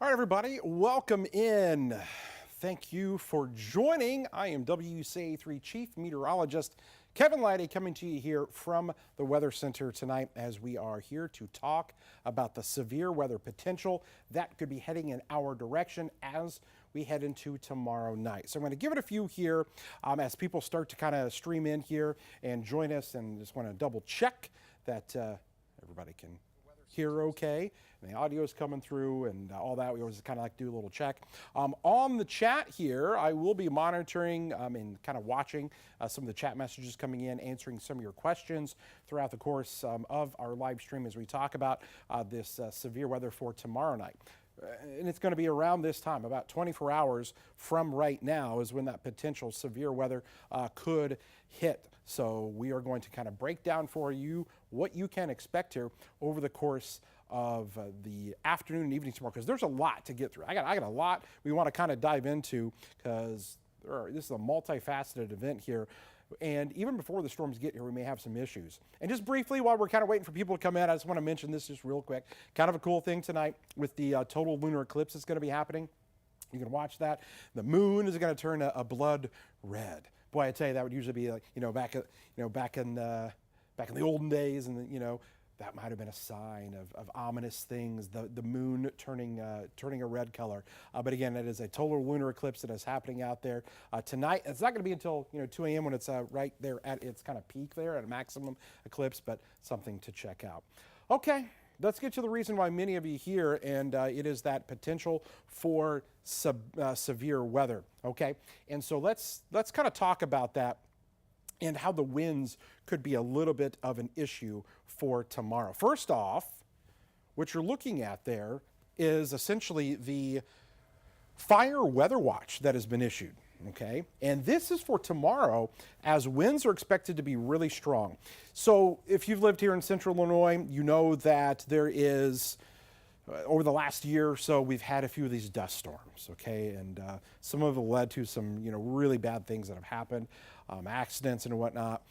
All right, everybody, welcome in. Thank you for joining. I am WCA3 Chief Meteorologist Kevin Lighty coming to you here from the Weather Center tonight as we are here to talk about the severe weather potential that could be heading in our direction as we head into tomorrow night. So I'm going to give it a few here as people start to kind of stream in here and join us, and just want to double check that everybody can hear okay, and the audio is coming through and all that. We always kind of like to do a little check. On the chat here, I will be monitoring and kind of watching some of the chat messages coming in, answering some of your questions throughout the course of our live stream as we talk about this severe weather for tomorrow night. And it's going to be around this time, about 24 hours from right now is when that potential severe weather could hit. So we are going to kind of break down for you what you can expect here over the course of the afternoon and evening tomorrow, because there's a lot to get through. I got a lot we want to kind of dive into, because this is a multifaceted event here. And even before the storms get here, we may have some issues. And just briefly, while we're kind of waiting for people to come in, I just want to mention this just real quick. Kind of a cool thing tonight with the total lunar eclipse that's going to be happening. You can watch that. The moon is going to turn a blood red. Boy, I tell you, that would usually be like, back in the olden days, and that might have been a sign of ominous things, the moon turning a red color. But again, it is a total lunar eclipse that is happening out there tonight. It's not going to be until 2 a.m. when it's right there at its kind of peak there at a maximum eclipse, but something to check out. Okay, let's get to the reason why many of you here, and it is that potential for severe weather. Okay, and so let's kind of talk about that and how the winds could be a little bit of an issue for tomorrow. First off, what you're looking at there is essentially the fire weather watch that has been issued, okay? And this is for tomorrow, as winds are expected to be really strong. So if you've lived here in central Illinois, you know that there is, over the last year or so, we've had a few of these dust storms, okay? And some of them led to some, really bad things that have happened, accidents and whatnot.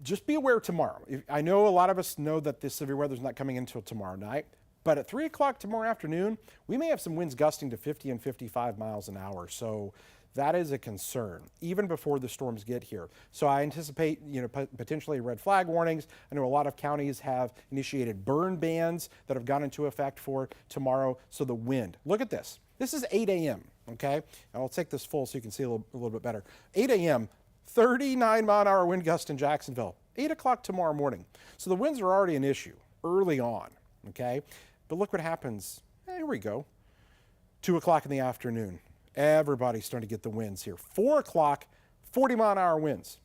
Just be aware tomorrow. I know a lot of us know that this severe weather is not coming until tomorrow night, but at 3 o'clock tomorrow afternoon, we may have some winds gusting to 50 and 55 miles an hour. So that is a concern, even before the storms get here. So I anticipate, potentially red flag warnings. I know a lot of counties have initiated burn bans that have gone into effect for tomorrow. So the wind, look at this. This is 8 a.m., okay? And I'll take this full so you can see a little bit better. 8 a.m., 39 mile an hour wind gust in Jacksonville. 8 o'clock tomorrow morning. So the winds are already an issue early on, okay? But look what happens. Here we go. 2 o'clock in the afternoon. Everybody's starting to get the winds here. 4 o'clock, 40 mile an hour winds.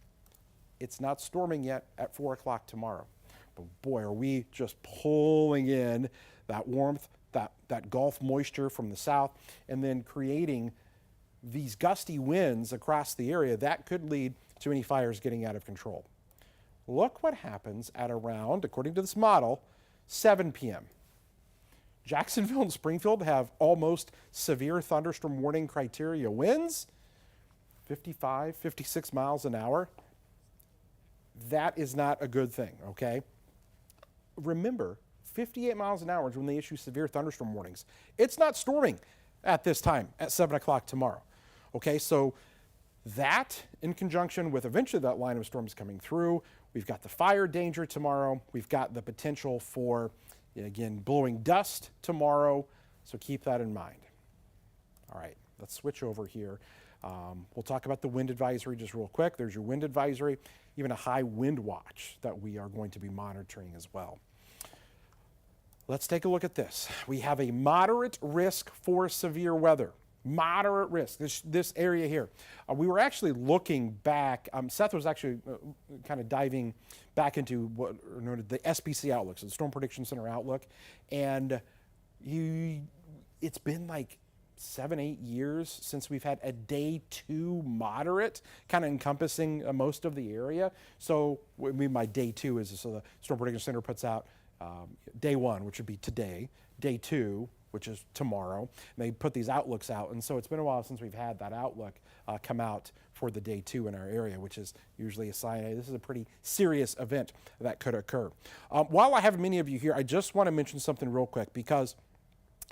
It's not storming yet at 4 o'clock tomorrow. But boy, are we just pulling in that warmth, that Gulf moisture from the south, and then creating these gusty winds across the area that could lead to any fires getting out of control. Look what happens at around, according to this model, 7 p.m. Jacksonville and Springfield have almost severe thunderstorm warning criteria winds, 55, 56 miles an hour. That is not a good thing, okay? Remember, 58 miles an hour is when they issue severe thunderstorm warnings. It's not storming at this time at 7 o'clock tomorrow. Okay, so that in conjunction with eventually that line of storms coming through, we've got the fire danger tomorrow, we've got the potential for, again, blowing dust tomorrow, so keep that in mind. All right, let's switch over here. We'll talk about the wind advisory just real quick. There's your wind advisory, even a high wind watch that we are going to be monitoring as well. Let's take a look at this. We have a moderate risk for severe weather. Moderate risk, this area here. We were actually looking back, Seth was actually kind of diving back into what are known as the SPC outlook, so the Storm Prediction Center outlook, and it's been like 7-8 years since we've had a day 2 moderate, kind of encompassing most of the area. So what I mean by day 2 is, so the Storm Prediction Center puts out day 1, which would be today, day 2, which is tomorrow, and they put these outlooks out. And so it's been a while since we've had that outlook come out for the day 2 in our area, which is usually a sign, hey, this is a pretty serious event that could occur. While I have many of you here, I just want to mention something real quick, because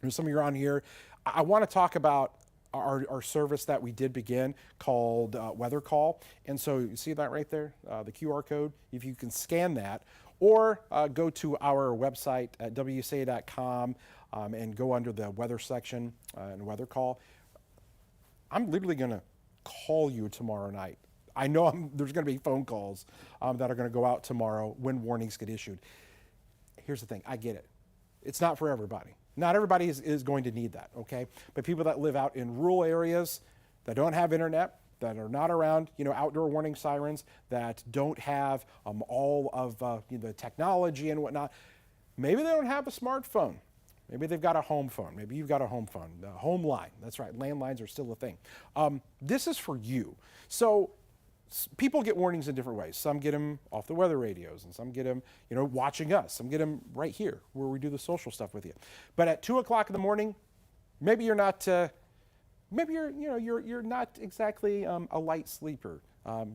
Some of you are on here. I want to talk about our service that we did begin called Weather Call. And so you see that right there, the QR code. If you can scan that, or go to our website at wsa.com and go under the weather section and Weather Call. I'm literally going to call you tomorrow night. I know there's going to be phone calls that are going to go out tomorrow when warnings get issued. Here's the thing, I get it. It's not for everybody. Not everybody is going to need that, okay? But people that live out in rural areas that don't have internet, that are not around, outdoor warning sirens, that don't have all of the technology and whatnot, maybe they don't have a smartphone. Maybe they've got a home phone. Maybe you've got a home phone, the home line. That's right, landlines are still a thing. This is for you. So people get warnings in different ways. Some get them off the weather radios, and some get them, watching us. Some get them right here where we do the social stuff with you. But at 2 o'clock in the morning, maybe you're not, you're not exactly a light sleeper.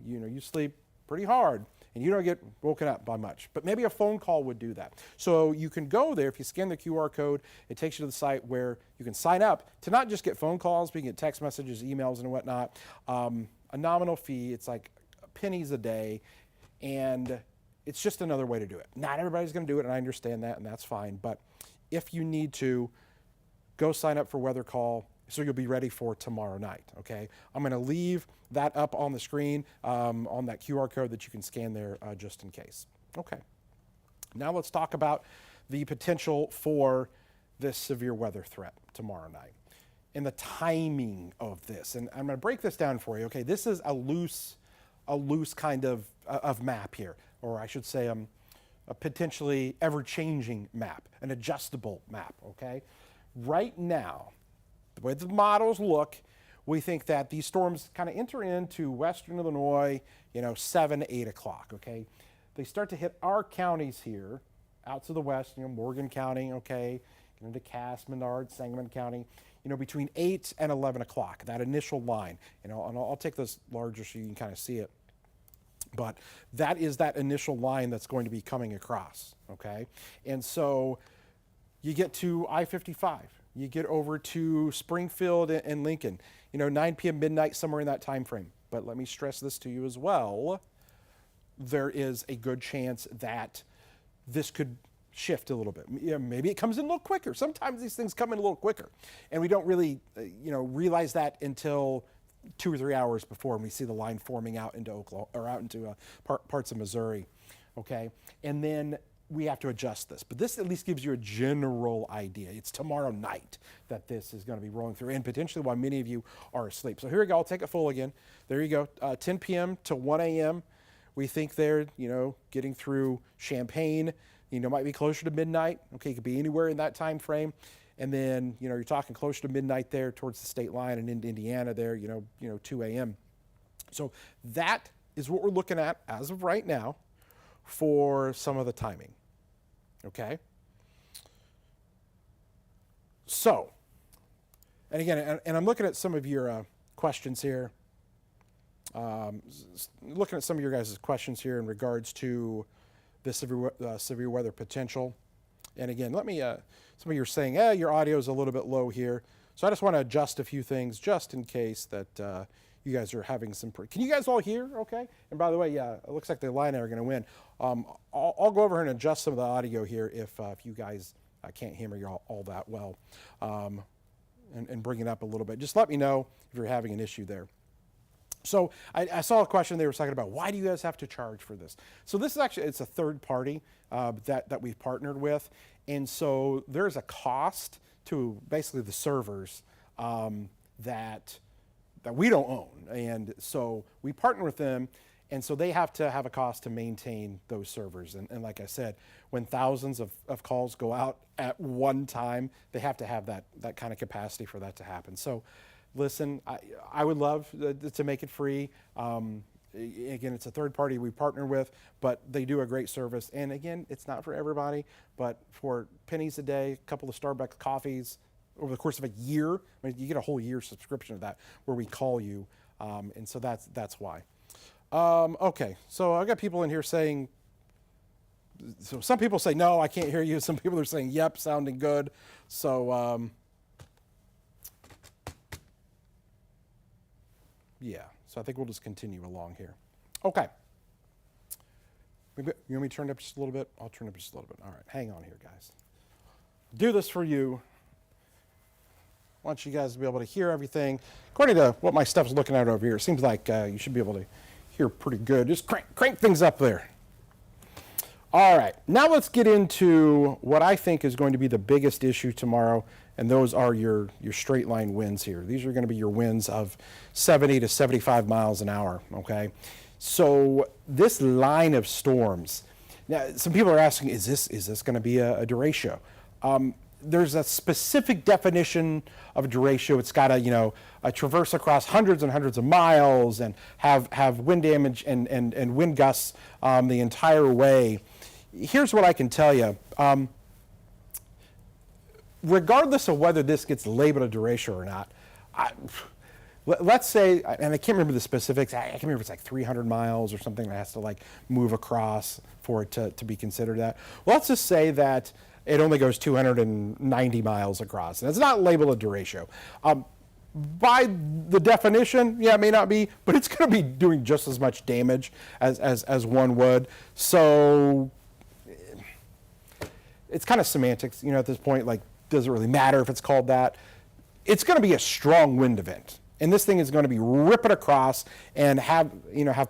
You sleep pretty hard, and you don't get woken up by much. But maybe a phone call would do that. So you can go there. If you scan the QR code, it takes you to the site where you can sign up to not just get phone calls, but you can get text messages, emails, and whatnot. A nominal fee, it's like pennies a day, and it's just another way to do it. Not everybody's going to do it, and I understand that, and that's fine. But if you need to, go sign up for Weather Call so you'll be ready for tomorrow night, okay? I'm going to leave that up on the screen on that QR code that you can scan there just in case. Okay. Now let's talk about the potential for this severe weather threat tomorrow night and the timing of this. And I'm going to break this down for you. Okay, this is a loose kind of map here, or I should say a potentially ever-changing map, an adjustable map, okay? Right now, the way the models look, we think that these storms kind of enter into western Illinois, 7, 8 o'clock, okay? They start to hit our counties here, out to the west, Morgan County, okay, get into Cass, Menard, Sangamon County, between 8 and 11 o'clock, that initial line. And I'll take this larger so you can kind of see it. But that is that initial line that's going to be coming across, okay? And so you get to I-55, you get over to Springfield and Lincoln, 9 p.m., midnight, somewhere in that time frame. But let me stress this to you as well. There is a good chance that this could shift a little bit. Maybe it comes in a little quicker. Sometimes these things come in a little quicker, and we don't really, realize that until 2 or 3 hours before, and we see the line forming out into Oklahoma or out into parts of Missouri. Okay, and then we have to adjust this. But this at least gives you a general idea. It's tomorrow night that this is going to be rolling through, and potentially while many of you are asleep. So here we go. I'll take it full again. There you go. 10 p.m. to 1 a.m. We think they're, getting through Champaign. Might be closer to midnight. Okay, it could be anywhere in that time frame. And then, you're talking closer to midnight there towards the state line and into Indiana there, 2 a.m. So that is what we're looking at as of right now for some of the timing. Okay? So, and again, and I'm looking at some of your questions here. Looking at some of your guys' questions here in regards to the severe weather potential. And again, let me, some of you are saying, your audio is a little bit low here. So I just want to adjust a few things just in case that you guys are having some, can you guys all hear okay? And by the way, it looks like the Illini are going to win. I'll go over and adjust some of the audio here if you guys can't hear me all that well and bring it up a little bit. Just let me know if you're having an issue there. So I saw a question they were talking about, why do you guys have to charge for this? So this is actually, it's a third party that we've partnered with. And so there's a cost to basically the servers that we don't own. And so we partner with them. And so they have to have a cost to maintain those servers. And like I said, when thousands of calls go out at one time, they have to have that kind of capacity for that to happen. So listen, I would love to make it free. Again, it's a third party we partner with, but they do a great service. And again, it's not for everybody, but for pennies a day, a couple of Starbucks coffees over the course of a year, I mean, you get a whole year subscription of that where we call you. And so that's why. Okay, so I've got people in here saying, So some people say, no, I can't hear you. Some people are saying, yep, sounding good. So, yeah, so I think we'll just continue along here. Okay. Maybe, you want me to turn it up just a little bit? I'll turn it up just a little bit. All right, hang on here, guys. Do this for you. I want you guys to be able to hear everything. According to what my stuff's looking at over here, it seems like you should be able to hear pretty good. Just crank things up there. All right, now let's get into what I think is going to be the biggest issue tomorrow, and those are your straight line winds here. These are going to be your winds of 70 to 75 miles an hour, okay? So this line of storms, now some people are asking, is this going to be a derecho? There's a specific definition of a derecho. It's got to, traverse across hundreds and hundreds of miles and have wind damage and wind gusts the entire way. Here's what I can tell you. Regardless of whether this gets labeled a derecho or not, let's say, and I can't remember the specifics, I can't remember if it's like 300 miles or something that has to like move across for it to be considered that. Well, let's just say that it only goes 290 miles across, and it's not labeled a derecho. By the definition, yeah, it may not be, but it's going to be doing just as much damage as one would. So it's kind of semantics, at this point. Like, does it really matter if it's called that? It's going to be a strong wind event, and this thing is going to be ripping across and have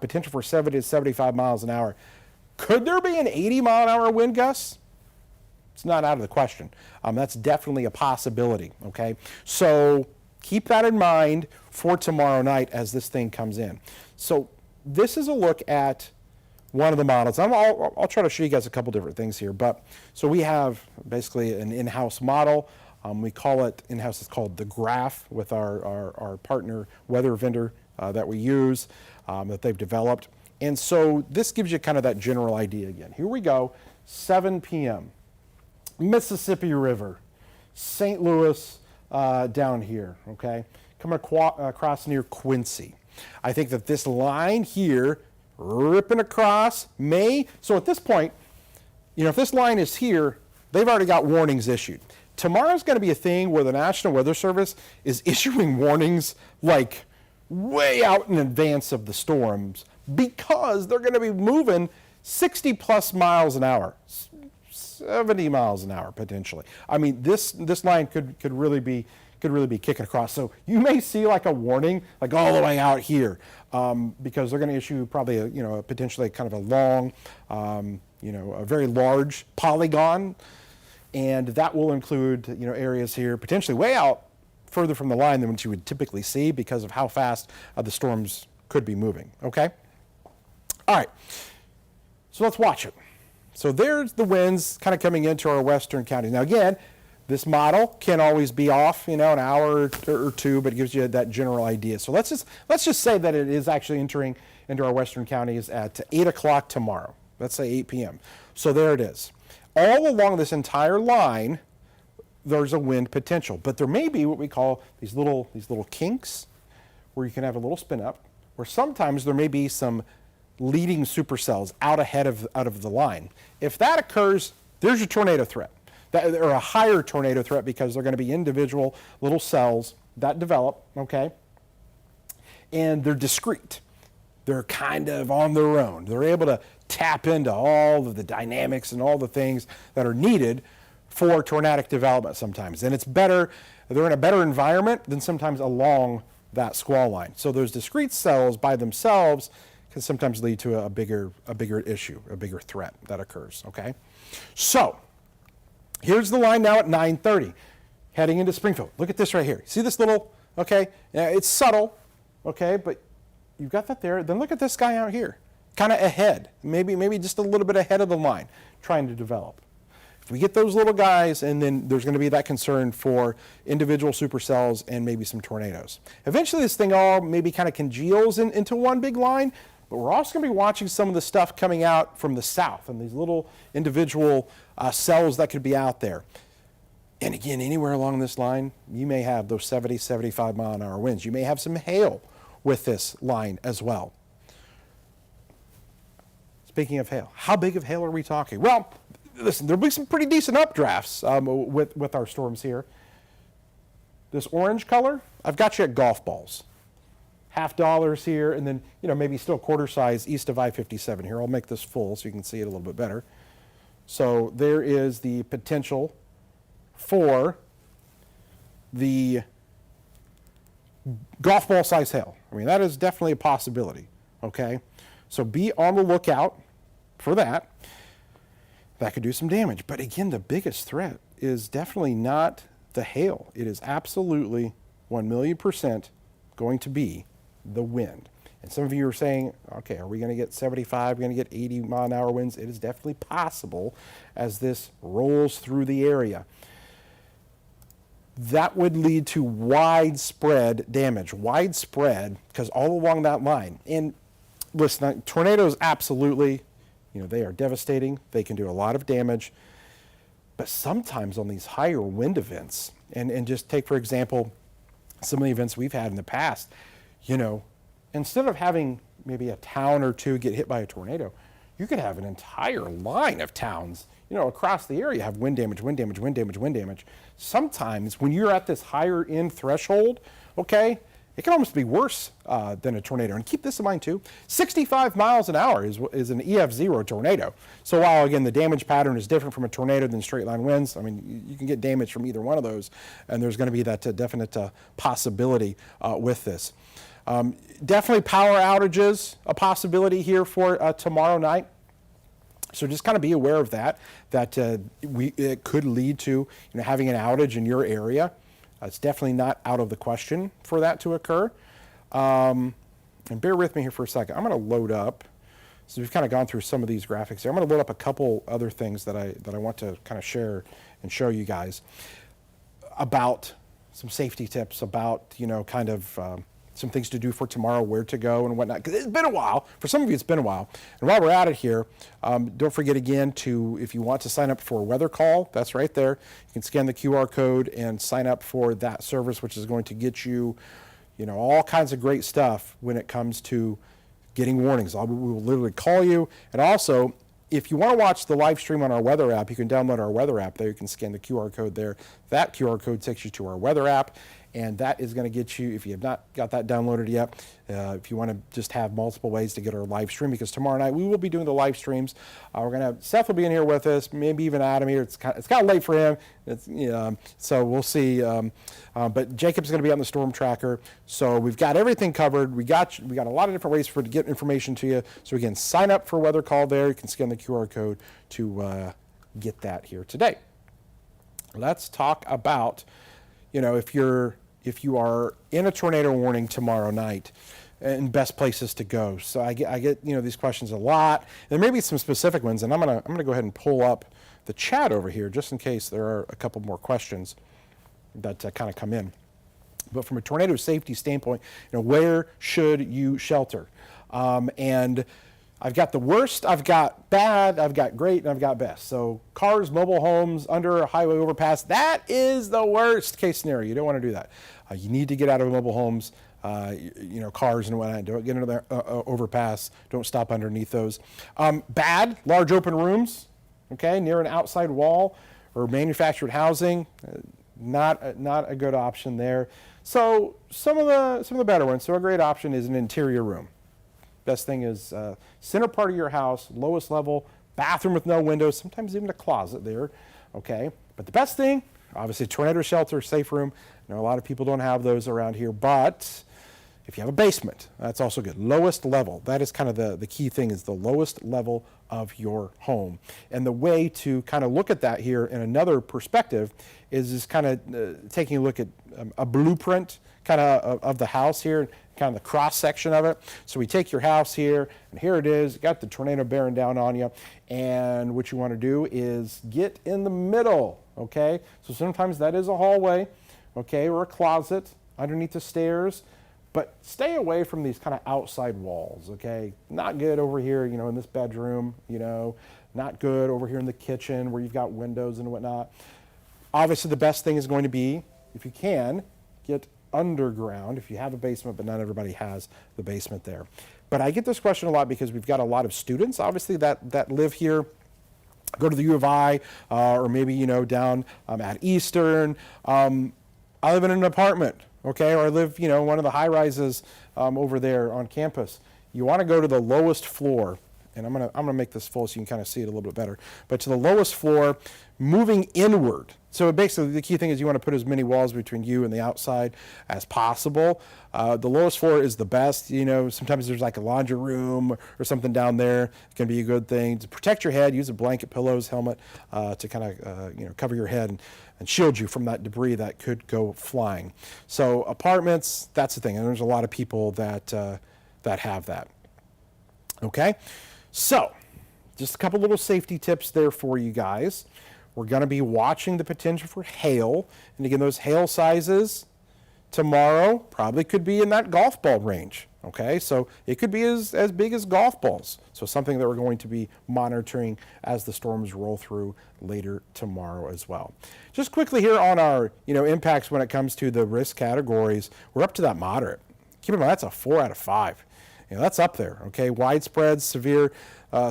potential for 70 to 75 miles an hour. Could there be an 80-mile-an-hour wind gust? It's not out of the question. That's definitely a possibility, okay? So keep that in mind for tomorrow night as this thing comes in. So this is a look at one of the models. I'll try to show you guys a couple different things here. But so we have basically an in-house model. We call it in-house, it's called the Graph with our partner weather vendor that we use, that they've developed. And so this gives you kind of that general idea again. Here we go, 7 p.m. Mississippi River, St. Louis down here, okay? Coming across near Quincy. I think that this line here, ripping across, so at this point, if this line is here, they've already got warnings issued. Tomorrow's going to be a thing where the National Weather Service is issuing warnings like way out in advance of the storms because they're going to be moving 60 plus miles an hour. 70 miles an hour potentially. I mean, this line could really be kicking across. So you may see like a warning, like all the way out here, because they're going to issue probably a potentially kind of a long, a very large polygon, and that will include areas here potentially way out further from the line than what you would typically see because of how fast the storms could be moving. Okay. All right. So let's watch it. So there's the winds kind of coming into our western counties. Now again, this model can always be off, an hour or two, but it gives you that general idea. So let's just say that it is actually entering into our western counties at 8 o'clock tomorrow. Let's say 8 p.m. So there it is. All along this entire line, there's a wind potential, but there may be what we call these little kinks where you can have a little spin up, where sometimes there may be some leading supercells out of the line. If that occurs, there's your tornado threat, or a higher tornado threat, because they're going to be individual little cells that develop, okay? And they're discrete. They're kind of on their own. They're able to tap into all of the dynamics and all the things that are needed for tornadic development sometimes. And they're in a better environment than sometimes along that squall line. So those discrete cells by themselves can sometimes lead to a bigger issue, a bigger threat that occurs, okay? So here's the line now at 9:30, heading into Springfield. Look at this right here. See this little, okay? It's subtle, okay, but you've got that there. Then look at this guy out here, kind of ahead, maybe just a little bit ahead of the line, trying to develop. If we get those little guys, and then there's going to be that concern for individual supercells and maybe some tornadoes. Eventually this thing all maybe kind of congeals into one big line, but we're also going to be watching some of the stuff coming out from the south and these little individual cells that could be out there. And again, anywhere along this line, you may have those 70, 75 mile an hour winds. You may have some hail with this line as well. Speaking of hail, how big of hail are we talking? Well, listen, there'll be some pretty decent updrafts with our storms here. This orange color, I've got you at golf balls. $50 here, and then, maybe still quarter size east of I-57 here. I'll make this full so you can see it a little bit better. So there is the potential for the golf ball size hail. I mean, that is definitely a possibility, okay? So be on the lookout for that. That could do some damage. But again, the biggest threat is definitely not the hail. It is absolutely 1,000,000% going to be the wind. And some of you are saying, okay, are we going to get 75, we're going to get 80-mile-an-hour winds? It is definitely possible as this rolls through the area. That would lead to widespread damage, widespread, because all along that line. And listen, tornadoes absolutely, they are devastating. They can do a lot of damage. But sometimes on these higher wind events, and just take, for example, some of the events we've had in the past, instead of having maybe a town or two get hit by a tornado, you could have an entire line of towns, across the area have wind damage, wind damage, wind damage, wind damage. Sometimes when you're at this higher end threshold, okay, it can almost be worse than a tornado. And keep this in mind too, 65 miles an hour is an EF0 tornado. So while again, the damage pattern is different from a tornado than straight line winds, I mean, you can get damage from either one of those, and there's gonna be that definite possibility with this. Definitely power outages, a possibility here for tomorrow night. So just kind of be aware of that it could lead to having an outage in your area. It's definitely not out of the question for that to occur. And bear with me here for a second. I'm going to load up. So we've kind of gone through some of these graphics here. I'm going to load up a couple other things that I want to kind of share and show you guys about some safety tips, about kind of some things to do for tomorrow, where to go and whatnot. Because it's been a while. For some of you, it's been a while. And while we're at it here, don't forget again if you want to sign up for a weather call, that's right there. You can scan the QR code and sign up for that service, which is going to get you, all kinds of great stuff when it comes to getting warnings. We will literally call you. And also, if you want to watch the live stream on our weather app, you can download our weather app there. You can scan the QR code there. That QR code takes you to our weather app. And that is going to get you, if you have not got that downloaded yet, if you want to just have multiple ways to get our live stream, because tomorrow night we will be doing the live streams. Seth will be in here with us, maybe even Adam here. It's kind of late for him. So we'll see. But Jacob's going to be on the storm tracker. So we've got everything covered. We got a lot of different ways to get information to you. So again, sign up for weather call there. You can scan the QR code to get that here today. Let's talk about, if you are in a tornado warning tomorrow night, and best places to go. So I get these questions a lot. There may be some specific ones, and I'm gonna go ahead and pull up the chat over here just in case there are a couple more questions that kind of come in. But from a tornado safety standpoint, where should you shelter? And I've got the worst, I've got bad, I've got great, and I've got best. So cars, mobile homes, under a highway overpass, that is the worst case scenario. You don't want to do that. You need to get out of mobile homes, cars and whatnot. Don't get into the overpass. Don't stop underneath those. Bad, large open rooms, okay, near an outside wall or manufactured housing, not a good option there. So some of the better ones. So a great option is an interior room. Best thing is center part of your house, lowest level, bathroom with no windows, sometimes even a closet there, okay? But the best thing, obviously tornado shelter, safe room. I know a lot of people don't have those around here, but if you have a basement, that's also good. Lowest level, that is kind of the key thing, is the lowest level of your home. And the way to kind of look at that here in another perspective is kind of taking a look at a blueprint kind of the house here, kind of the cross section of it. So we take your house here, and here it is. You got the tornado bearing down on you, and what you want to do is get in the middle, okay? So sometimes that is a hallway, okay, or a closet underneath the stairs, but stay away from these kind of outside walls, okay? Not good over here, in this bedroom, not good over here in the kitchen where you've got windows and whatnot. Obviously, the best thing is going to be, if you can, get underground if you have a basement, but not everybody has the basement there. But I get this question a lot because we've got a lot of students, obviously, that live here, go to the U of I, or maybe, down at Eastern. I live in an apartment, okay, or I live, one of the high rises over there on campus. You want to go to the lowest floor, and I'm gonna make this full so you can kind of see it a little bit better. But to the lowest floor, moving inward. So basically, the key thing is you want to put as many walls between you and the outside as possible. The lowest floor is the best. Sometimes there's like a laundry room or something down there. It can be a good thing to protect your head. Use a blanket, pillows, helmet to kind of cover your head and shield you from that debris that could go flying. So apartments, that's the thing, and there's a lot of people that have that. Okay, so just a couple little safety tips there for you guys. We're going to be watching the potential for hail, and again, those hail sizes tomorrow probably could be in that golf ball range. Okay, so it could be as big as golf balls. So something that we're going to be monitoring as the storms roll through later tomorrow as well. Just quickly here on our impacts when it comes to the risk categories, we're up to that moderate. Keep in mind that's a 4 out of 5. That's up there. Okay, widespread, severe,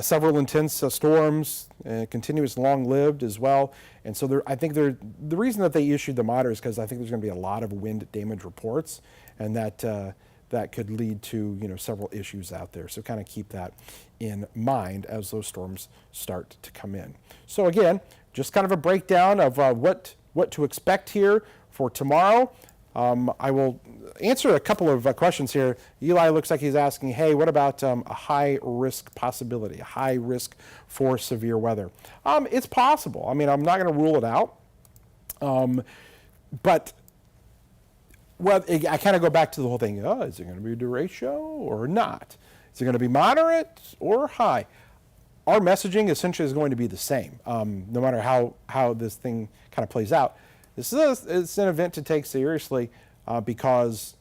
several intense storms, continuous, long-lived as well. And so I think the reason that they issued the moderate is because I think there's going to be a lot of wind damage reports, and that could lead to several issues out there. So kind of keep that in mind as those storms start to come in. So again, just kind of a breakdown of what to expect here for tomorrow. I will answer a couple of questions here. Eli looks like he's asking, hey, what about a high risk possibility, a high risk for severe weather? It's possible. I mean, I'm not going to rule it out. But I kind of go back to the whole thing. Is it going to be a derecho or not? Is it going to be moderate or high? Our messaging essentially is going to be the same, no matter how this thing kind of plays out. It's an event to take seriously because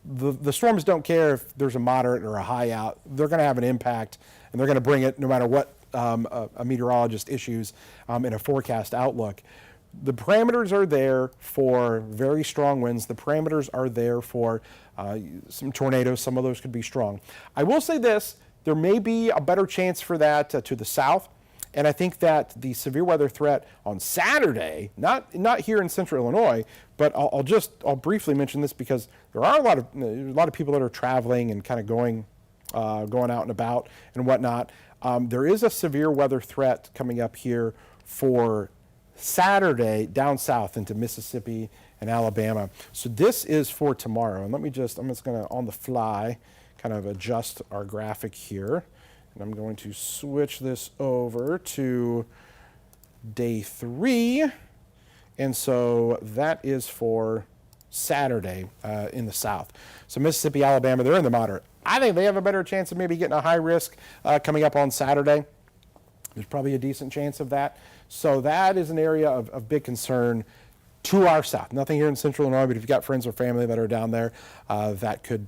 the storms don't care if there's a moderate or a high out. They're going to have an impact, and they're going to bring it no matter what a meteorologist issues in a forecast outlook. The parameters are there for very strong winds. The parameters are there for some tornadoes. Some of those could be strong. I will say this, there may be a better chance for that to the south. And I think that the severe weather threat on Saturday, not here in central Illinois, but I'll briefly mention this because there are a lot of people that are traveling and kind of going out and about and whatnot. There is a severe weather threat coming up here for Saturday down south into Mississippi and Alabama. So this is for tomorrow. And I'm just going to on the fly kind of adjust our graphic here. And I'm going to switch this over to day 3. And so that is for Saturday in the south. So Mississippi, Alabama, they're in the moderate. I think they have a better chance of maybe getting a high risk coming up on Saturday. There's probably a decent chance of that. So that is an area of big concern to our south. Nothing here in central Illinois, but if you've got friends or family that are down there, that could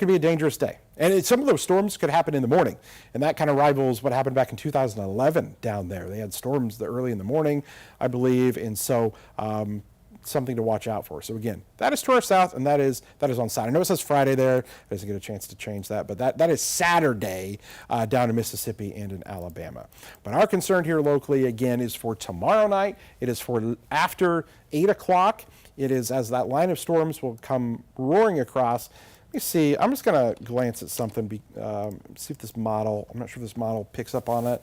be a dangerous day. And some of those storms could happen in the morning, and that kind of rivals what happened back in 2011 down there. They had storms early in the morning, I believe, and so something to watch out for. So again, that is to our south, and that is on Saturday. I know it says Friday there. I didn't get a chance to change that, but that is Saturday down in Mississippi and in Alabama. But our concern here locally, again, is for tomorrow night. It is for after 8 o'clock. It is as that line of storms will come roaring across. Let me see. I'm just going to glance at something, see if this model, I'm not sure if this model picks up on it.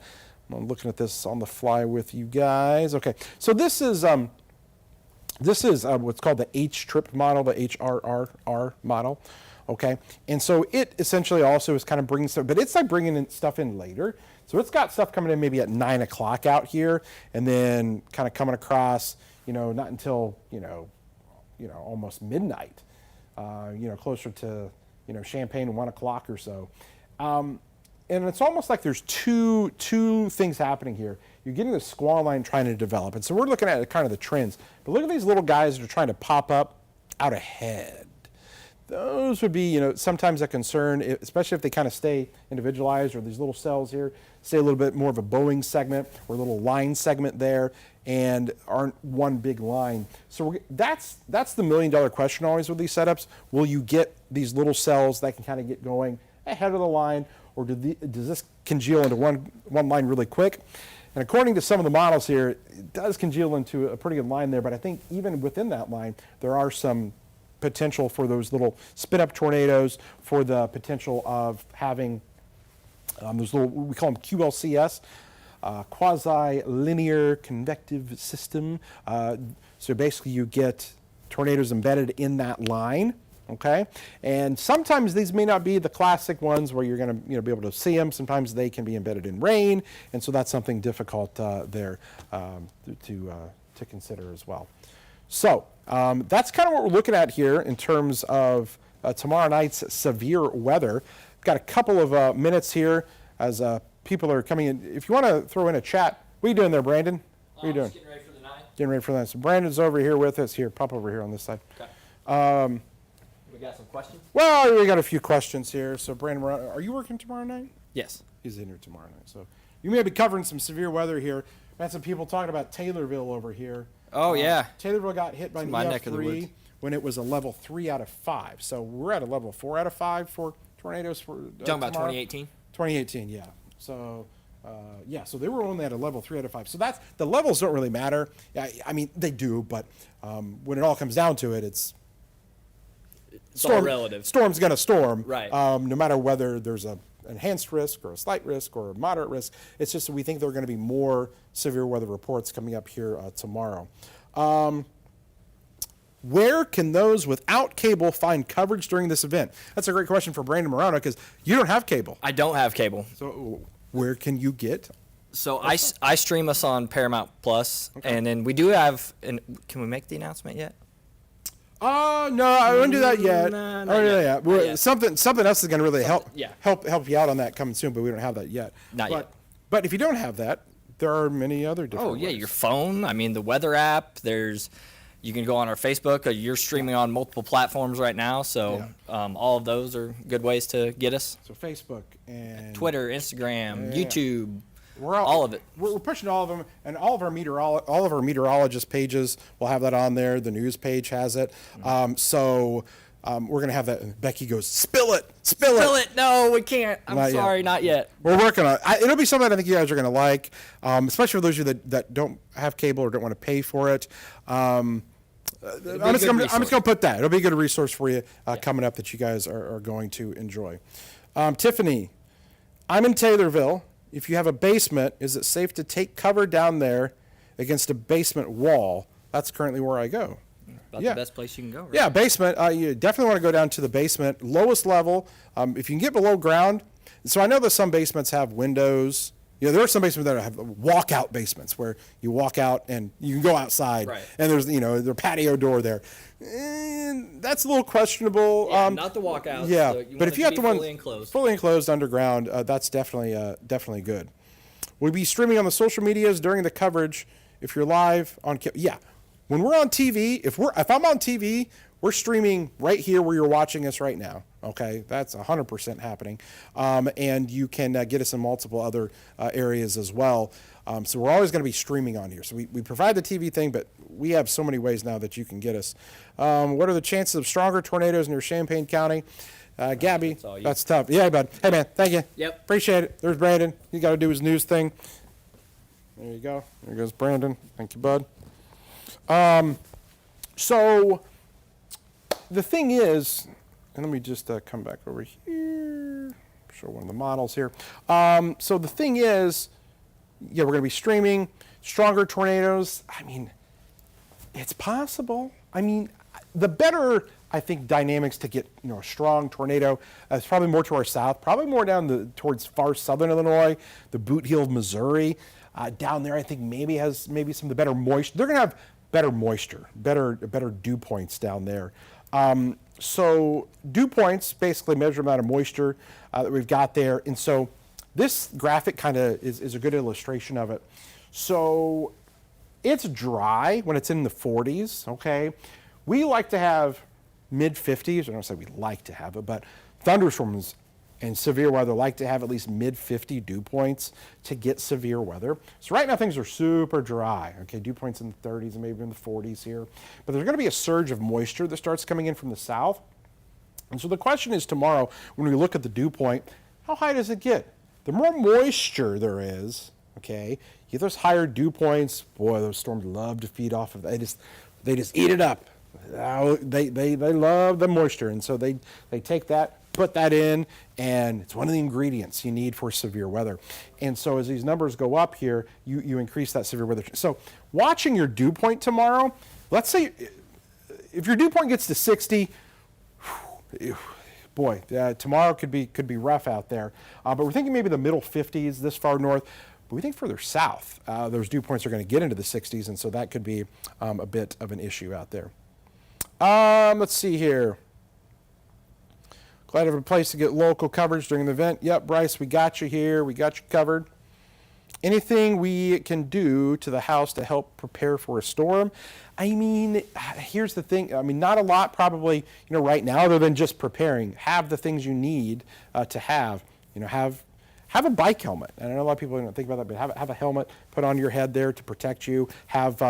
I'm looking at this on the fly with you guys. Okay, so this is what's called the H-trip model, the HRRR model. Okay, and so it essentially also is kind of bringing stuff, but it's like bringing in stuff in later. So it's got stuff coming in maybe at 9 o'clock out here, and then kind of coming across, not until, almost midnight, closer to, Champaign 1 o'clock or so. And it's almost like there's two things happening here. You're getting the squall line trying to develop. And so we're looking at kind of the trends. But look at these little guys that are trying to pop up out ahead. those would be, sometimes a concern, especially if they kind of stay individualized, or these little cells here stay a little bit more of a bowing segment or a little line segment there and aren't one big line. So that's the million-dollar question always with these setups. Will you get these little cells that can kind of get going ahead of the line, or does this congeal into one line really quick? And according to some of the models here, it does congeal into a pretty good line there, but I think even within that line, there are some potential for those little spin-up tornadoes, for the potential of having those little, we call them QLCS, quasi-linear convective system. So basically you get tornadoes embedded in that line, okay? And sometimes these may not be the classic ones where you're gonna be able to see them. Sometimes they can be embedded in rain, and so that's something difficult there to consider as well. So that's kind of what we're looking at here in terms of tomorrow night's severe weather. We've got a couple of minutes here as people are coming in. If you want to throw in a chat, what are you doing there, Brandon? What are you doing? Just getting ready for the night. Getting ready for that. So Brandon's over here with us. Here, pop over here on this side. Okay. We got some questions? Well, we got a few questions here. So Brandon, are you working tomorrow night? Yes. He's in here tomorrow night. So you may be covering some severe weather here. We had some people talking about Taylorville over here. Oh, yeah. Taylorville got hit by an neck of the EF3 woods. when it was a level 3 out of 5. So we're at a level 4 out of 5 for tornadoes for Talking about tomorrow. 2018? 2018, yeah. So, so they were only at a level 3 out of 5. So that's, the levels don't really matter. I mean, they do, but when it all comes down to it, it's all relative. Storm's going to storm. Right. No matter whether there's a enhanced risk or a slight risk or a moderate risk. It's just that we think there are going to be more severe weather reports coming up here tomorrow. Where can those without cable find coverage during this event? That's a great question for Brandon Morano because you don't have cable. I don't have cable. So where can you get? So I stream us on Paramount Plus, Okay. and then we do have, and can we make the announcement yet? No, I wouldn't do that yet. No, I not wouldn't do yet. that yet. Not yet. Something else is going to really help yeah. help you out on that coming soon, but we don't have that yet. Not yet. But if you don't have that, there are many other different Oh, yeah, ways. your phone. I mean, the weather app. You can go on our Facebook. You're streaming on multiple platforms right now, so all of those are good ways to get us. So Facebook and Twitter, Instagram, Yeah. YouTube, We're all of it. We're pushing all of them, and all of our meteorologist pages will have that on there. The news page has it. So we're gonna have that. Becky goes, spill it. Spill it. No, we can't. I'm Not yet. sorry, not yet. We're working on it. It'll be something I think you guys are gonna like, especially for those of you that don't have cable or don't want to pay for it. I'm just gonna put that. It'll be a good resource for you coming up that you guys are going to enjoy. Tiffany, I'm in Taylorville. If you have a basement, is it safe to take cover down there against a basement wall? That's currently where I go. About Yeah. the best place you can go, right? Yeah, basement. You definitely want to go down to the basement, lowest level. If you can get below ground. So I know that some basements have windows. There are some basements that have walkout basements where you walk out and you can go outside, Right. and there's there's patio door there. And that's a little questionable. Yeah, not the walkouts. Yeah, so you but want if it you to have be the one fully enclosed. underground, that's definitely good. We'll be streaming on the social medias during the coverage. If you're live on, when we're on TV, if I'm on TV, we're streaming right here where you're watching us right now. Okay, that's 100% happening, and you can get us in multiple other areas as well. So we're always going to be streaming on here. So we provide the TV thing, but we have so many ways now that you can get us. What are the chances of stronger tornadoes near Champaign County? Gabby, that's tough. Yeah, bud. Hey, man, thank you. Yep. Appreciate it. There's Brandon. He got to do his news thing. There you go. There goes Brandon. Thank you, bud. So the thing is, and let me just come back over here, show one of the models here. So the thing is, we're going to be streaming stronger tornadoes. I mean, it's possible. I mean, the better, I think, dynamics to get a strong tornado is probably more to our south, probably more down towards far southern Illinois, the Boot Heel of Missouri. Down there, I think maybe some of the better moisture. They're going to have better moisture, better dew points down there. So dew points basically measure the amount of moisture that we've got there. And so this graphic kind of is a good illustration of it. So it's dry when it's in the 40s, okay? We like to have mid-50s. I don't say we like to have it, but thunderstorms and severe weather like to have at least mid-50 dew points to get severe weather. So right now things are super dry. Okay, dew points in the 30s and maybe in the 40s here. But there's going to be a surge of moisture that starts coming in from the south. And so the question is tomorrow, when we look at the dew point, how high does it get? The more moisture there is, okay, you get those higher dew points. Boy, those storms love to feed off of that. They just eat it up. They love the moisture, and so they take that, put that in, and it's one of the ingredients you need for severe weather. And so as these numbers go up here, you increase that severe weather. So watching your dew point tomorrow, let's say if your dew point gets to 60, boy, tomorrow could be rough out there. But we're thinking maybe the middle 50s this far north. But we think further south, those dew points are going to get into the 60s, and so that could be a bit of an issue out there. Let's see here. Glad to have a place to get local coverage during the event. Yep, Bryce, we got you here. We got you covered. Anything we can do to the house to help prepare for a storm? I mean, here's the thing. I mean, not a lot probably, right now, other than just preparing. Have the things you need to have. Have a bike helmet. And I know a lot of people don't think about that, but have a helmet put on your head there to protect you. Have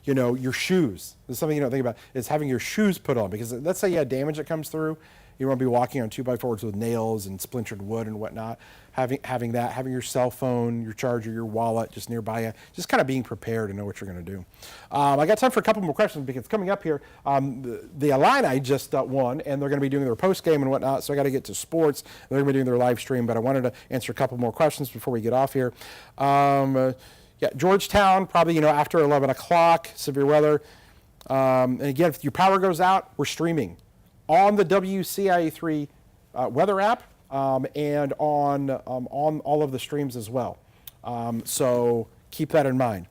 your shoes. There's something you don't think about is having your shoes put on, because let's say you had damage that comes through. You want to be walking on 2x4s with nails and splintered wood and whatnot. Having that, having your cell phone, your charger, your wallet just nearby you, just kind of being prepared to know what you're going to do. I got time for a couple more questions because coming up here, the Illini just won, and they're going to be doing their post game and whatnot. So I got to get to sports. They're going to be doing their live stream, but I wanted to answer a couple more questions before we get off here. Yeah, Georgetown, probably, after 11 o'clock, severe weather. And again, if your power goes out, we're streaming on the WCIA3 weather app and on all of the streams as well. So keep that in mind.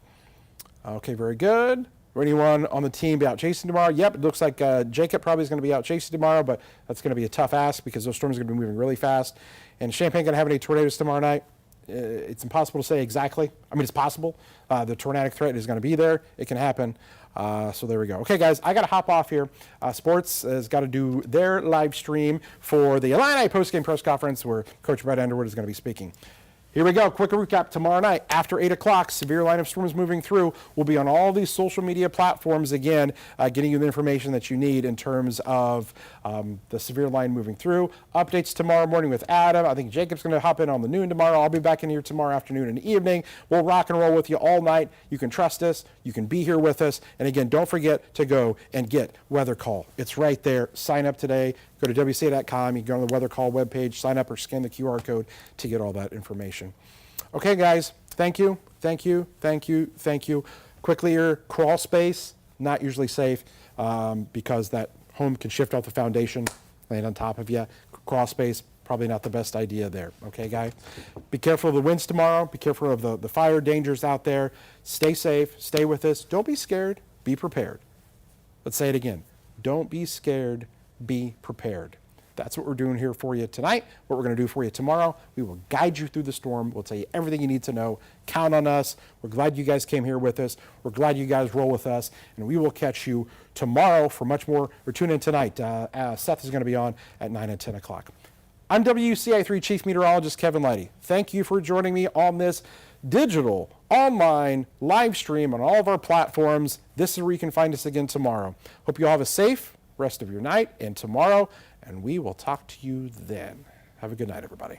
Okay, very good. Will anyone on the team be out chasing tomorrow? Yep, it looks like Jacob probably is going to be out chasing tomorrow, but that's going to be a tough ask because those storms are going to be moving really fast. And Champaign going to have any tornadoes tomorrow night? It's impossible to say exactly. I mean, it's possible. The tornadic threat is going to be there. It can happen. So there we go. Okay, guys, I got to hop off here. Sports has got to do their live stream for the Illini postgame press conference where Coach Brett Underwood is going to be speaking. Here we go. Quick recap. Tomorrow night after 8 o'clock, severe line of storms moving through. We'll be on all these social media platforms again, getting you the information that you need in terms of the severe line moving through. Updates tomorrow morning with Adam. I think Jacob's going to hop in on the noon tomorrow. I'll be back in here tomorrow afternoon and evening. We'll rock and roll with you all night. You can trust us. You can be here with us. And again, don't forget to go and get Weather Call. It's right there. Sign up today. Go to WCA.com. You can go on the Weather Call webpage, sign up or scan the QR code to get all that information. Okay, guys, thank you. Quickly here, crawl space, not usually safe because that home can shift off the foundation, land on top of you. Crawl space, probably not the best idea there. Okay, guys? Be careful of the winds tomorrow. Be careful of the fire dangers out there. Stay safe. Stay with us. Don't be scared. Be prepared. Let's say it again. Don't be scared. Be prepared. That's what we're doing here for you tonight. What we're going to do for you tomorrow, we will guide you through the storm. We'll tell you everything you need to know. Count on us. We're glad you guys came here with us. We're glad you guys roll with us. And we will catch you tomorrow for much more, or tune in tonight. Seth is going to be on at 9 and 10 o'clock. I'm WCIA3 Chief Meteorologist Kevin Lighty. Thank you for joining me on this digital, online, live stream on all of our platforms. This is where you can find us again tomorrow. Hope you all have a safe rest of your night and tomorrow, and we will talk to you then. Have a good night, everybody.